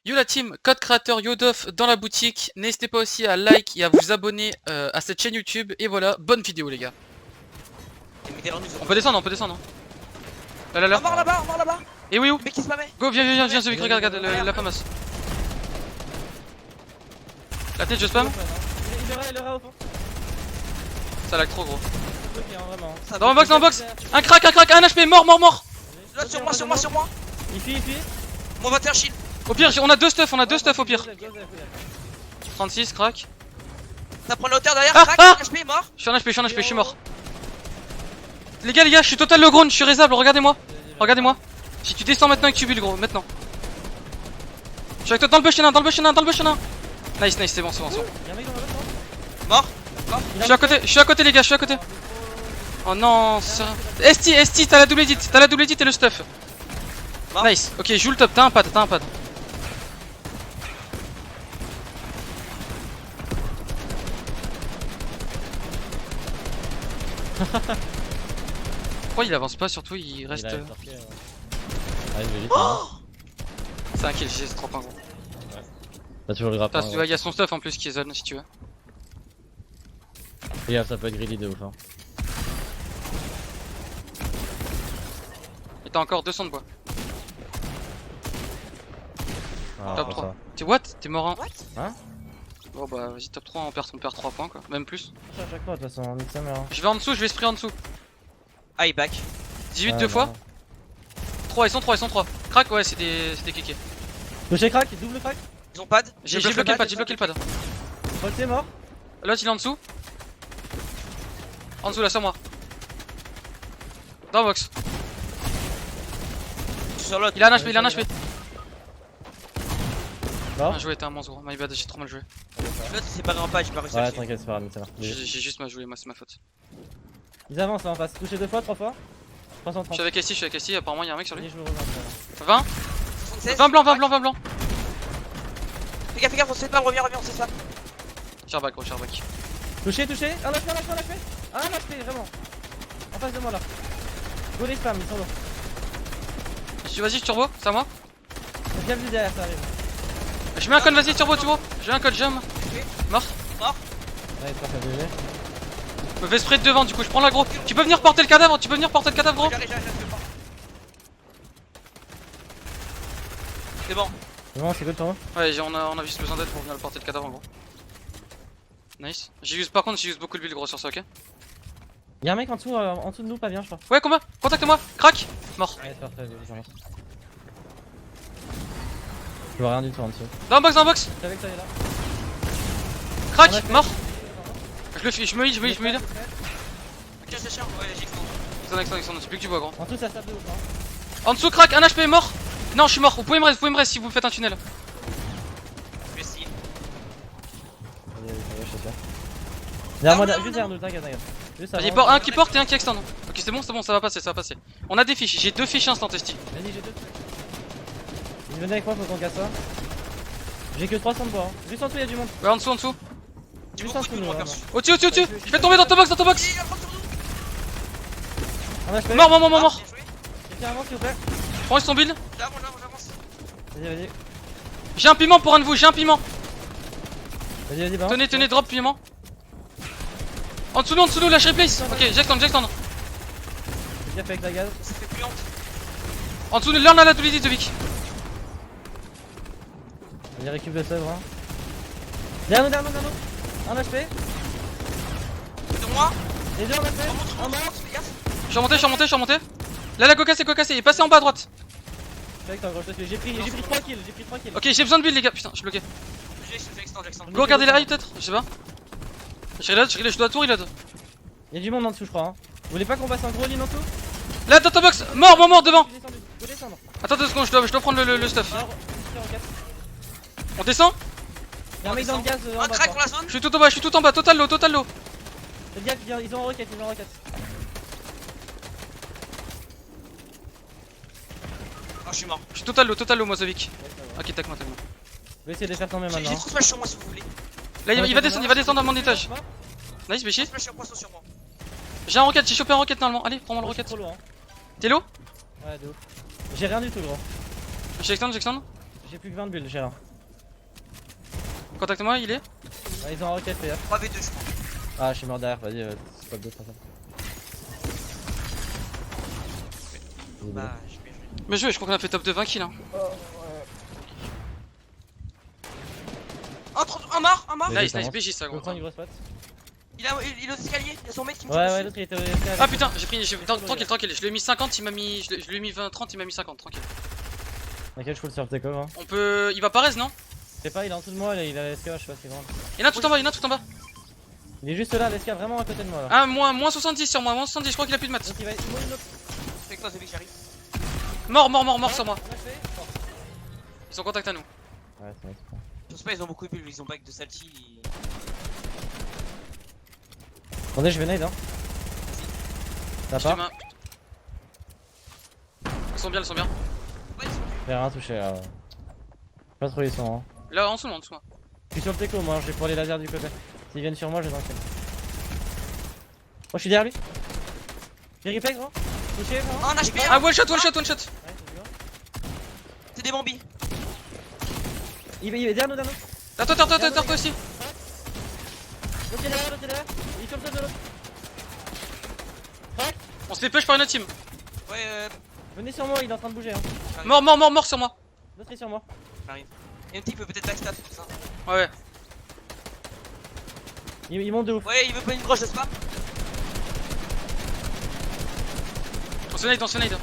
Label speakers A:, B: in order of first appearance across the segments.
A: Yo la team, code créateur Yodof dans la boutique. N'hésitez pas aussi à like et à vous abonner à cette chaîne YouTube. Et voilà, bonne vidéo les gars. On peut descendre, on peut descendre. Là là là.
B: On mort là-bas, on mort là-bas.
A: Et oui où?
B: Le mec qui se met.
A: Go, viens, viens, viens, viens, Zovic, regarde, regarde, la famasse. La tête, je spam.
C: Il aura au fond.
A: Ça lag trop gros.
C: Ok, vraiment.
A: Dans ma box, dans ma box. Un crack, un HP, mort, mort, mort.
B: Là, sur moi, sur moi, sur moi.
C: Il fuit.
B: Mon 21 shield.
A: Au pire, on a deux stuff au pire. 36, crack.
B: Ça prend la hauteur derrière,
A: Ah,
B: crack,
A: ah.
B: HP, mort.
A: Je suis en HP, je suis mort. Les gars, je suis total le ground, je suis raisable, regardez-moi. Regardez-moi. Si tu descends maintenant et que tu build gros, maintenant. Je suis avec toi dans le bush, dans le bush. Nice, c'est bon.
C: Y'a un mec dans la box,
B: Mort.
A: Je suis à côté les gars, je suis à côté. Oh non, c'est... ST, t'as la double edit et le stuff.
B: Mort.
A: Nice, ok, joue le top, t'as un pad. Pourquoi il avance pas surtout, il reste...
C: Allez, je vais vite.
A: C'est un kill, c'est trop pas gros.
C: T'as toujours le grappin.
A: Il y a son stuff en plus qui est zone si tu veux.
C: Fais gaffe, ça peut être greedy de ouf. Hein.
A: Et t'as encore 200 de bois.
C: Ah,
A: Top
C: pas
A: 3.
C: ça.
A: T'es what? T'es mort 1.
C: Hein?
A: Bon bah vas-y top 3, on perd 3 points quoi, même plus.
C: À chaque fois, de toute façon, on nique sa mère. Hein.
A: Je vais en dessous, je vais spray en dessous.
B: Ah, il back.
A: 18
C: Ouais,
A: deux fois.
C: non.
A: 3, ils sont 3. Crack, ouais, c'est des kékés.
C: Touché crack, double crack.
B: Ils ont pad.
A: J'ai bloqué le pad,
C: Rock, c'est mort.
A: L'autre il est en dessous. En dessous là, sur moi. Dans le box.
B: Sur l'autre.
A: Il a un HP,
C: Mort.
A: Bien joué, t'es un monstre gros. My bad, j'ai trop mal joué.
B: L'autre, il s'est barré en pad, j'ai pas réussi à
C: Ouais,
B: le tuer.
C: t'inquiète, c'est pas grave, ça va.
A: J'ai juste mal joué, moi c'est ma faute.
C: Ils avancent là en face. Touché 2 fois, 3 fois.
A: Je
C: 330.
A: suis avec ST, apparemment y'a un mec sur lui.
C: Vas-y, je me reviens.
A: 20
B: 76.
A: 20 blanc.
B: Fais gaffe, on se fait pas, reviens, on se fait ça.
A: Charback gros, charback.
C: Touché. Un HP. Un HP, vraiment. En face de moi là. Go les spams, ils sont là.
A: Vas-y, turbo, c'est à moi.
C: J'ai bien vu derrière, ça arrive.
A: Je mets un code, vas-y, turbo. J'ai un code, j'aime. Mort.
C: Ouais, c'est pas fait bouger.
A: Je me fais spray de devant, du coup, je prends la gros. Tu peux venir porter le cadavre, gros.
B: J'arrive. C'est bon.
C: C'est bon, c'est good pour moi.
A: Ouais, on a juste besoin d'aide pour venir le porter le cadavre en gros. Nice. Par contre, j'ai usé beaucoup de build gros sur ça, ok?
C: Y'a un mec en dessous de nous, pas bien, je crois.
A: Ouais, combat, contacte-moi, crack, mort.
C: Ouais, c'est parfait, j'en ai. Je vois rien du tout en dessous.
A: Dans le box,
C: Je savais que ça allait là.
A: crack, mort. Je me heal.
B: Ok, c'est chiant. Ouais, j'ai
A: Ils sont plus que du bois, gros.
C: En dessous, ça tape de ouf. Hein.
A: En dessous, crack, un HP, mort. Non, je suis mort, vous pouvez me reste si vous faites un tunnel.
B: Je vais essayer.
C: Vas-y, je sais pas. Derrière moi, juste derrière nous, t'inquiète. Juste
A: Vas-y,
C: avant.
A: un qui porte et un qui extend. Ok, c'est bon, ça va passer. On a des fiches, j'ai 2 fiches instant ST.
C: Vas-y, j'ai 2. Ils venaient avec moi, faut qu'on casse ça. J'ai que 300 de bois. Hein. Juste en dessous, y'a du monde.
A: Ouais, en dessous.
B: J'ai
C: Juste en
B: beaucoup de
C: dessous,
B: build,
C: nous.
B: moi,
C: Vraiment.
B: perso.
A: Au-dessus. Je vais tomber dans ta box.
B: Vas-y, il va prendre sur nous.
C: Un HP.
A: Mort.
B: Bien joué.
C: Quelqu'un avance, s'il vous plaît.
A: Prends son build.
B: J'avance.
C: Vas-y.
A: J'ai un piment pour un de vous,
C: Vas-y, balance.
A: Tenez, drop piment. En dessous nous, lâche replace. Ok, j'extends.
C: Fais gaffe avec la gaz.
B: Ça fait plus honte.
A: En dessous, là on a la double edit de Vic.
C: Vas-y, récup le sèvre. Hein. Derrière nous. Un HP.
B: Sur moi.
C: Les deux en HP.
B: Remonte, fais gaffe.
A: Je suis remonté. Là la cocasse, il est passé en bas à droite.
C: J'ai pris 3 kills.
A: Ok, j'ai besoin de build les gars, putain, je suis bloqué.
B: J'extends.
A: Go regarder les high peut-être, je sais pas. Je dois tout reload.
C: Y'a du monde en dessous, je crois. Hein. Vous voulez pas qu'on passe un gros lean en dessous?
A: Là dans ta box, mort devant.
C: Go descendre.
A: Attends 2 secondes, je dois prendre le stuff.
C: Alors,
A: On descend?
C: y'a un mec dans le gaz en
B: Un
C: bas.
B: crack pour la zone.
A: Je suis tout en bas, total low.
C: Faites gaffe, ils ont en roquette.
B: Ah, je suis mort.
A: Je suis total low moi Zovic. Ok, tac moi.
C: Je vais essayer de les faire tomber
B: J'ai
C: maintenant.
B: trop smash sur moi si vous voulez.
A: Là il va descendre à mon étage. Nice Béchi.
B: Smash sur poisson sur moi.
A: J'ai un rocket, j'ai chopé un rocket normalement. Allez, prends-moi le rocket.
C: Trop loin.
A: T'es low?
C: Ouais, de ouf. J'ai rien du tout, gros.
A: J'extends.
C: J'ai plus que 20 bulles, j'ai rien.
A: Contacte-moi, il est.
C: Ah, ils ont un rocket, fais gaffe.
B: 3v2 je crois.
C: Ah, je suis mort derrière, vas-y, c'est pas de 2 ça.
B: Bah, j'ai bien joué.
A: Mais je crois qu'on a fait top de 20 kills. Hein.
B: Un mort, un mort.
C: Mais
A: Nice,
C: oui,
A: nice,
C: commence.
A: BJ ça
C: Je
A: gros.
C: prends une grosse patte.
B: Il est aux escaliers, il y a son mec qui me
C: Ouais,
B: tire
C: ouais,
B: dessus.
C: l'autre il était au escalier.
A: Ah putain, j'ai pris. Tranquille, tranquille. Je lui ai mis 50, il m'a mis. Je lui ai mis 20, 30, il m'a mis 50, tranquille.
C: T'inquiète, je full sur le take hein.
A: On peut. Il va pas res, non?
C: Je sais pas, il est en dessous de moi, il a l'escalier, je sais pas si c'est grand.
A: Il y en a tout en bas, il y en a tout en bas.
C: Il est juste là, l'escalier vraiment à côté de moi là.
A: Ah, moins 70 sur moi, moins 70, je crois qu'il a plus de maths.
C: Donc il va être une autre.
B: C'est avec toi, c'est lui qui arrive.
A: Mort sur moi.
C: On a fait.
A: Ils sont en contact à nous.
C: Ouais, c'est vrai, c'est bon.
B: Je sais pas, ils ont beaucoup de bulles, ils ont back de salty.
C: Attendez, je vais nade hein. Ça
A: Je te
C: part.
A: mets Ils sont bien, ils sont bien.
B: Ouais, ils sont
C: J'ai rien touché là. Pas trop ils sont hein.
A: Là, en dessous, en dessous.
C: Je suis sur le teco moi, je vais pour les lasers du côté. S'ils viennent sur moi, je vais dans le kill. Oh, je suis derrière lui. J'ai replay gros. Touché gros.
B: Oh, un HP,
A: Ah, one shot.
C: Ouais, c'est bien.
B: c'est des bambis.
C: Il est derrière nous, derrière nous.
A: Attends, toi aussi.
C: L'autre est derrière, l'autre est derrière. Il est sur le top de l'autre.
A: On se fait push par une autre team.
B: Ouais,
C: Venez sur moi, il est en train de bouger hein.
A: Mort sur moi.
C: L'autre est sur moi.
B: j'arrive. Et un petit peut peut-être backstab, tout ça.
A: Ouais.
C: Il monte de ouf.
B: Ouais, il veut pas une grosse, n'est-ce pas?
A: On se nade.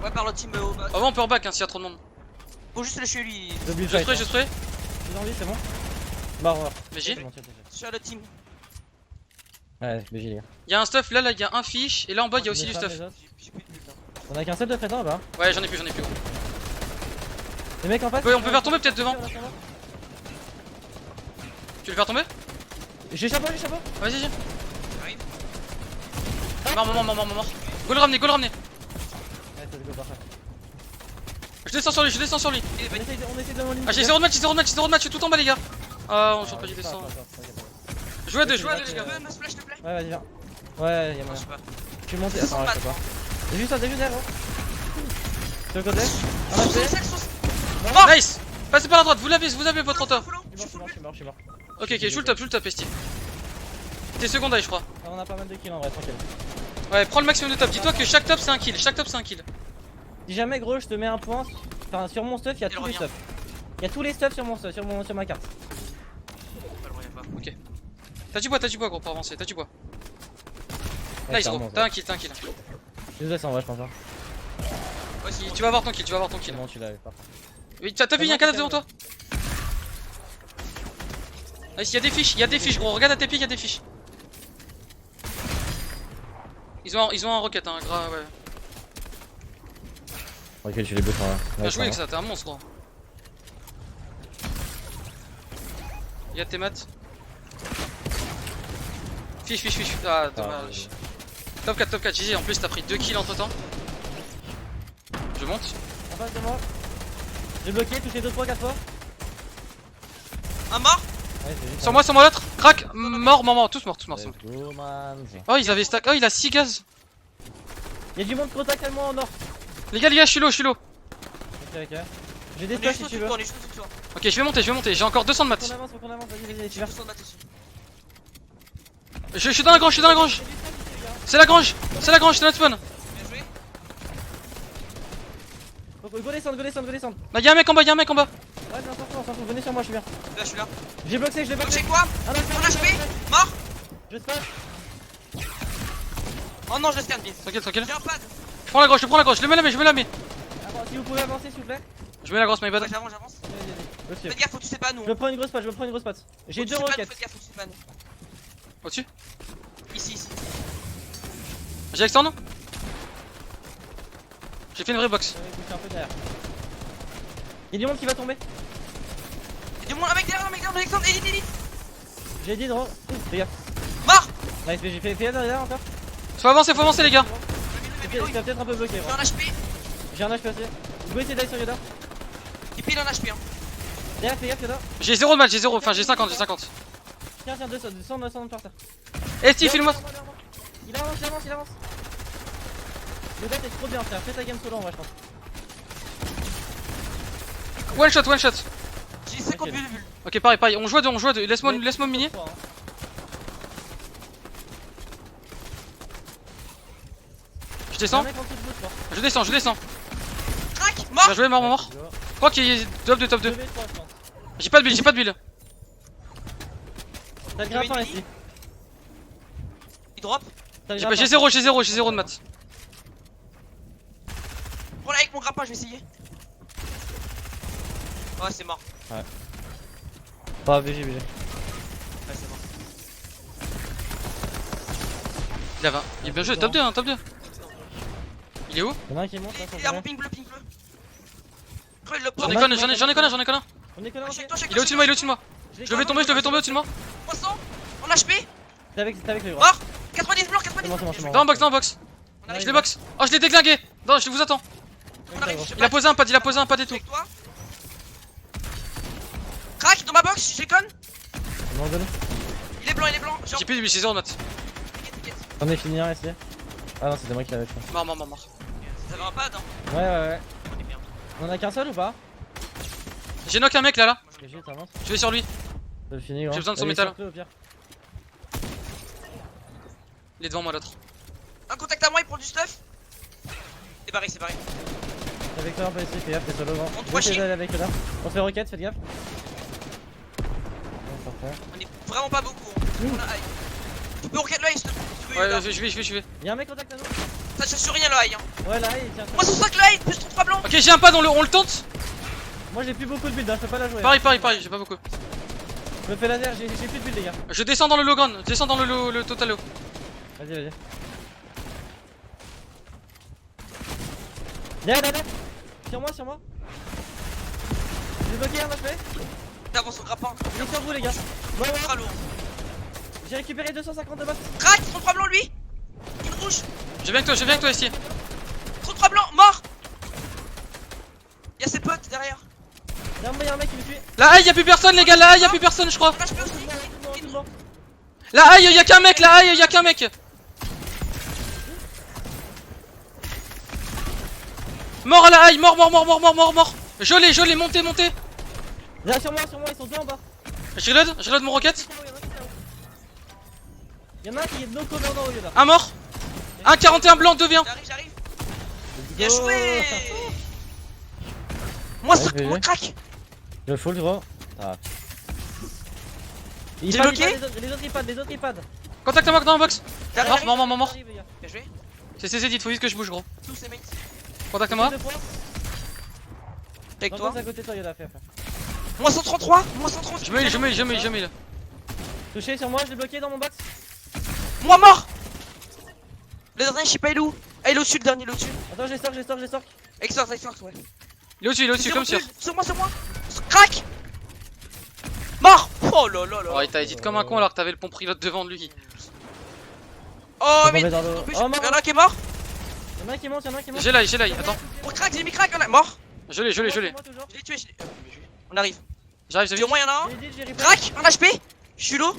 B: Ouais, par l'autre team au bas.
A: Ah ouais, on peut en back hein, s'il y a trop de monde.
B: Faut juste le tuer lui.
C: J'ai oublié
A: Je
C: le
A: spray.
C: fight,
A: Je
C: hein. J'ai envie, c'est bon. Mort.
A: BJ.
C: C'est bon, tiens.
B: Sur l'autre team.
C: Ouais, BJ les gars.
A: Il y a un stuff, là, il y a un fish. Et là en bas, il y a aussi du stuff.
B: J'ai plus de bulles là.
C: On a qu'un seul de présent là.
A: Ouais, j'en ai plus gros.
C: Les mecs en face.
A: Ouais, on peut faire tomber peut-être devant. Tu veux le faire tomber?
C: J'ai chapeau.
A: Vas-y.
B: J'arrive.
A: Mort. Go le ramener.
C: Ouais, c'est go parfait.
A: Je descends sur lui.
B: Il est back.
C: On essaie de mon ligne.
A: Ah, j'ai 0 de match, je suis tout en bas, les gars. Ah, on change pas, il descend. Jouez à deux, les gars.
B: Tu veux me splash, s'il te plaît?
C: Ouais, vas-y, viens. Ouais, y'a
B: Non, je
C: moyen.
B: sais pas.
C: Je suis monté.
B: Ils sont
C: Attends, ouais, je sais
B: bas.
C: pas. Juste derrière, gros. Sur le côté. Un
B: Sauce,
C: HP.
B: sac, sauce.
A: Nice. Passez par la droite, vous avez votre auteur.
C: Je suis mort.
A: Ok, joue le top, Esti. T'es secondaire, je crois.
C: On a pas mal de kills en vrai, tranquille.
A: Ouais, prends le maximum de top. Dis-toi que chaque top c'est un kill.
C: Si jamais, gros, je te mets un point. Enfin, sur mon stuff, y'a
B: Il
C: tous les
B: revient.
C: stuffs. Y'a tous les stuffs sur mon stuff, sur ma carte.
B: Elle revient pas.
A: Ok. T'as du bois, gros, pour avancer. T'as du bois.
C: Ouais,
A: Nice, gros.
C: clairement,
A: T'as un kill.
C: Je nous laisse en vrai, je pense. Hein.
B: Ouais, c'est bon.
A: Tu vas avoir ton kill.
C: C'est bon, tu l'avais pas.
A: Oui, t'as vu, y'a un cadavre devant toi. Nice, y'a des fiches, gros. Regarde à tes pieds, y'a des fiches. Ils ont un rocket, hein, grave, ouais.
C: Ok, tu les bouffes en vrai.
A: Bien joué avec ça, t'es un monstre, gros. Y'a tes maths. Fiche. Ah, dommage. Top 4, GG. En plus, t'as pris 2 kills entre temps. Je monte.
C: En face de moi. J'ai bloqué, touché 2 fois, 4 fois.
B: Un mort?
C: Ouais, c'est juste.
A: Sur moi l'autre. Crac. Mort. Tous morts.
C: Let's go, man.
A: Oh, ils avaient stack. Oh, il a 6 gaz.
C: Y'a du monde contact avec moi en or.
A: Les gars, je suis low.
C: Ok. J'ai des
B: On est
C: stacks
B: juste
C: si tu
B: au-dessus de
C: veux.
B: toi, on est juste au-dessus de toi.
A: Ok, je vais monter. J'ai encore 200 de maths.
C: Faut qu'on avance, vas-y, tu
B: J'ai
C: vas.
B: 200 de maths dessus.
A: Je suis dans la grange. C'est la grange, c'est notre spawn.
B: Bien joué.
C: Go descendre.
A: Là, y'a un mec en bas.
C: Ouais, mais on s'en fout, venez sur moi, je suis bien.
B: Là, je suis là.
C: J'ai boxé, je l'ai
B: Donc,
C: boxé.
B: j'ai quoi?
C: Ah non,
B: Un HP? Mort?
C: Je spawn.
B: Oh non, je le scanne bien.
A: Tranquille.
B: J'ai un pad.
A: Je prends la grange. Je me la mets.
C: Si vous pouvez avancer, s'il vous plaît.
A: Je mets la grosse, my bad.
B: Ouais, j'avance.
C: Ok.
B: Faites gaffe, faut que tu sais pas nous.
C: Je me prends une grosse patte, J'ai 2 roquettes.
B: Faites gaffe, faut que tu sais pas nous.
A: Au-dessus.
B: Ici.
A: J'ai extend. J'ai fait une vraie box.
C: Un peu derrière. Y'a du monde qui va tomber.
B: Du monde, un mec derrière, Alexandre, élite.
C: J'ai dit drôle. Fais gaffe.
B: Mort.
C: Nice, j'ai fait derrière encore.
A: Faut avancer, les gars.
C: Tu vas peut-être un peu bloqué.
B: J'ai un HP.
C: J'ai un HP aussi. Go essayer d'aller sur Yoda.
B: Il pile un HP. Hein.
C: Derrière, fais gaffe Yoda.
A: J'ai 0 de match, enfin j'ai 50.
C: Tiens, 200 par terre.
A: Esti, file-moi.
C: Il avance. Yoda, t'es trop bien, frère. Fais ta game solo en vrai, je pense.
A: One shot, one shot.
B: J'ai 50
C: Ok.
B: vues de bulle.
A: Ok, pareil, pareil. On joue à deux, on joue à deux. Laisse-moi mini. Je descends. Je descends.
B: Crac,
A: Bien
B: mort.
A: joué, mort. Je crois qu'il est top 2, top 2. J'ai pas de build,
C: T'as le grappin ici.
B: Il drop.
A: J'ai 0 de maths.
B: Prends-la avec mon grappin, je vais essayer. Ouais, c'est mort.
C: Pas BG.
B: Ouais, c'est mort.
A: Il a 20. Il est bien joué, top 2, hein, top 2. Il est où?
C: Y'en a un qui monte là.
B: Il a mon ping bleu. Creux, il le
A: J'en
B: prend.
A: ai connu, j'en ai connu.
C: On est connard.
B: Check toi,
A: Il est au-dessus de moi. Je le vais tomber au-dessus de moi.
B: 300. En HP.
C: T'es avec le gros.
B: Mort. 90 blancs, 90
C: C'est bon,
B: blancs.
C: c'est bon.
A: Dans le box.
B: On arrive.
A: Je le box. Oh, je l'ai déglingué. Non, je vous attends.
B: On arrive.
A: Il a posé un pad et tout.
B: Avec toi. Crac dans ma box, j'ai con. Il est blanc. Genre,
A: J'ai plus de 0 de maths.
B: t'inquiète.
C: On est fini un ici. Ah non, c'était moi qui l'avais fait.
A: Mort.
B: Ça va un pad, hein.
C: Ouais.
B: On est bien.
C: On en a qu'un seul ou pas?
A: J'ai knock un mec là.
C: GG, t'avances.
A: Je vais sur lui.
C: T'as fini, gros.
A: J'ai besoin de son
C: Allez,
A: métal.
C: sors-le, au pire.
A: Il est devant moi l'autre.
B: Un contact à moi, il prend du stuff. C'est barré.
C: T'es avec toi un peu ici, fais gaffe, t'es solo grand.
B: On te
C: Je vais
B: voit
C: essayer
B: chier.
C: d'aller avec là. On se fait roquette, faites gaffe. Ouais, parfait.
B: On est vraiment pas beaucoup. Hein. On a high. Tu peux regarder l'œil, s'il te plaît. Tu peux,
A: Ouais,
B: là.
A: je vais.
C: Y'a un mec contact à nous.
B: Ça tient sur rien le high. Hein.
C: Ouais, là, il tient.
B: Moi, 105 le high, plus 33 blancs.
A: Ok, j'ai un pad, on le tente.
C: Moi j'ai plus beaucoup de build, hein, je peux pas la jouer.
A: Pareil, j'ai pas beaucoup.
C: Je me fais laser, j'ai plus de build, les gars.
A: Je descends dans le low ground, descends dans le total low.
C: Vas-y. Derrière. Sur moi. J'ai bloqué un HP.
B: T'avances au grappin.
C: Il est sur vous, les gars.
B: Ultra lourd.
C: J'ai récupéré 250 de box.
B: Crac, 33 blancs lui. Une rouge.
A: Je viens avec toi ici.
B: 33 blancs, mort. Y'a ses potes derrière.
C: Y'a un mec qui me tue.
A: Là, y'a plus personne, les gars, là, y'a plus personne, je crois.
B: On a HP aussi.
C: Tout le monde.
A: Là, y'a qu'un mec, y'a qu'un mec. Mort à la haie, mort. Je l'ai, montez.
C: Là, sur moi, ils sont deux en bas.
A: Je reload mon rocket.
C: Y'en a un qui est no cover dans le lieu là.
A: Un mort. Un 41 blanc, 2 viens.
B: J'arrive. Bien joué. Moi,
C: Ouais,
B: ça, moi, crac.
C: Le full gros. Ah.
B: J'ai bloqué.
C: Les autres ils padent.
A: Contacte-moi dans la box.
B: J'arrive.
A: Mort.
C: Arrive, les gars.
B: Bien joué.
A: C'est ces edits, faut vite que je bouge, gros.
B: Tous ces mates.
A: Contacte-moi.
C: Deux points.
B: Avec
C: Non,
B: toi.
C: passe à côté de toi, y'en a fait.
B: Moins 133. Moins 130.
A: Je me heal.
C: Touché sur moi, je l'ai bloqué dans mon box.
B: Moi mort. Le dernier, je sais pas, il est où. Ah, il est au-dessus, le dernier, il est au-dessus.
C: Attends, je les sors.
B: Exort, ouais.
A: Il est au-dessus, comme sûr.
B: Sur moi. Crac. Mort. Oh là.
A: Oh, il t'a edit comme un con alors que t'avais le pont pilote devant de lui.
B: Oh,
C: Je
B: mais.
C: vais dans le-
B: en plus,
C: Oh, mort.
B: y'en a un qui est mort.
C: Y'en a un qui monte.
A: J'ai l'ail, attends.
B: Oh, crac, j'ai mis crac, y'en a. Mort.
A: Je l'ai.
C: Sur moi, toujours.
B: Je l'ai tué. On arrive.
A: J'arrive,
B: Au moins, y'en a un.
C: J'ai dit, j'ai replay.
B: Crac, un HP. Je suis low.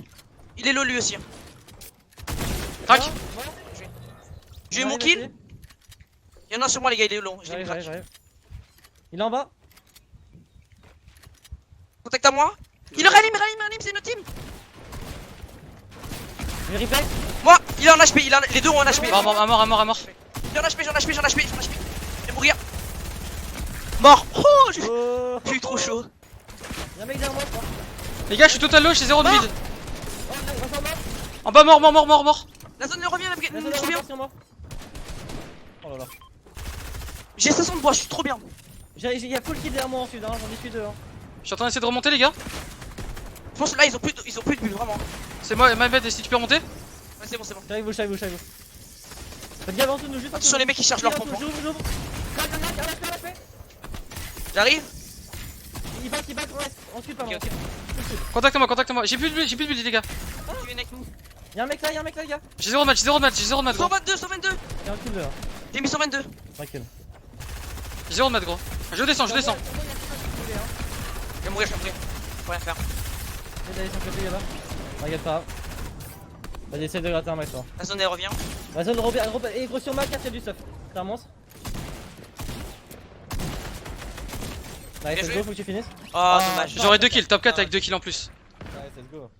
B: Il est low lui aussi.
A: Crac.
C: Mort.
B: J'ai eu mon
C: J'arrive,
B: kill. Y'en a un sur moi, les gars, il est low. Je l'ai mis
C: J'arrive.
B: crac.
C: Il est en bas.
B: Contact à moi. Il le réanime, c'est notre team.
C: J'ai replay.
B: Moi, il est en HP, les deux ont un HP.
A: Mort.
B: Il est en HP, j'en Je vais mourir. Mort. Oh, j'ai
C: Oh.
B: eu trop chaud.
C: Y'a un mec derrière moi, je crois.
A: Les gars, je suis total low, j'ai 0 de
B: Mort.
A: build.
C: Oh, on s'en bat.
A: En bas, mort.
B: La zone revient,
C: La
B: je
C: zone
B: suis bien.
C: est sur moi. Oh là là.
B: J'ai 60 bois, je suis trop bien.
C: Y'a full kill derrière moi en sud, hein. J'en ai tué deux. Hein.
A: Je suis en train d'essayer de remonter, les gars.
B: Je pense que là, ils ont plus de bulle, vraiment.
A: C'est moi, ma bête, si tu peux remonter.
B: Ouais, c'est bon.
C: J'arrive vous. Faites gaffe en dessous de nous, juste en dessous.
B: Attention, les mecs, ils cherchent leur pompe.
C: J'ouvre. Crac,
B: J'arrive.
C: Il bat en sud, pardon.
B: Ok.
A: Contacte-moi. J'ai plus de build, les gars.
B: Qui vient avec nous.
C: Y'a un mec là, les gars.
A: J'ai 0 de match, gros.
B: 122.
C: Y'a un kill là.
B: J'ai mis 122.
C: Tranquille.
A: J'ai 0 de match, gros. Je descends.
B: Je vais mourir. Faut rien faire.
C: Essaye d'aller sur le côté là. T'inquiète pas. Vas-y, essaye de gratter un max toi.
B: La zone, elle revient.
C: La zone et gros sur ma carte, y'a du stuff. C'est un monstre. Nice, let's
B: joué.
C: go, faut que tu finisses.
B: Oh, dommage.
A: J'aurais 2 kills, top 4 avec 2 kills en plus.
C: Nice, let's go.